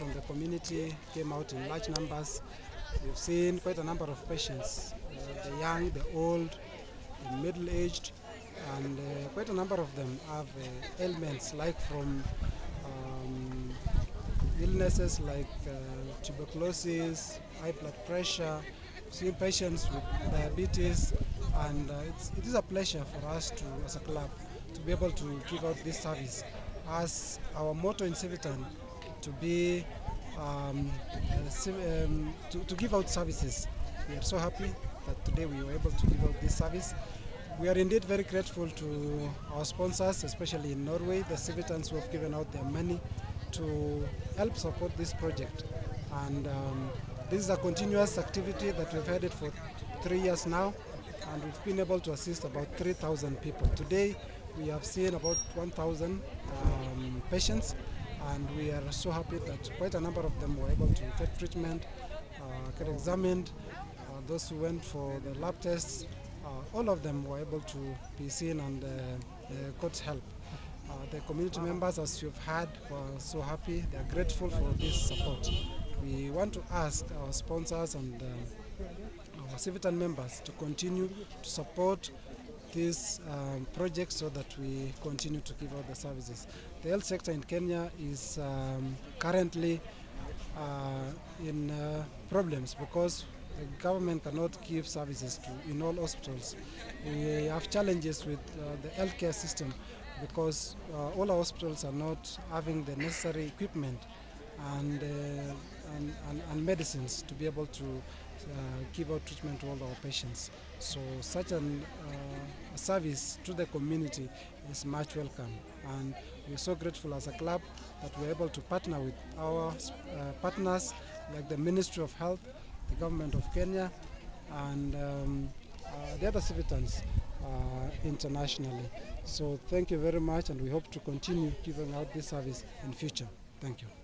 from the community came out in large numbers. We've seen quite a number of patients, the young, the old, the middle-aged, and quite a number of them have ailments like from um, illnesses like tuberculosis, high blood pressure, seeing patients with diabetes, and it is a pleasure for us to, as a club, to be able to give out this service. As our motto in Civitan, to be to give out services. We are so happy that today we were able to give out this service. We are indeed very grateful to our sponsors, especially in Norway, the Civitans who have given out their money to help support this project. And this is a continuous activity that we've had it for 3 years now, and we've been able to assist about 3,000 people. Today, we have seen about 1,000 patients, and we are so happy that quite a number of them were able to get treatment, get examined. Those who went for the lab tests, all of them were able to be seen and got help. The community members, as you've heard, were so happy. They are grateful for this support. We want to ask our sponsors and our Civitan members to continue to support this project so that we continue to give out the services. The health sector in Kenya is currently in problems because the government cannot give services in all hospitals. We have challenges with the healthcare system because all our hospitals are not having the necessary equipment and, and medicines to be able to give out treatment to all our patients. So such a service to the community is much welcome, and we're so grateful as a club that we're able to partner with our partners like the Ministry of Health, the government of Kenya, and the other Civitans internationally. So thank you very much, and we hope to continue giving out this service in future. Thank you.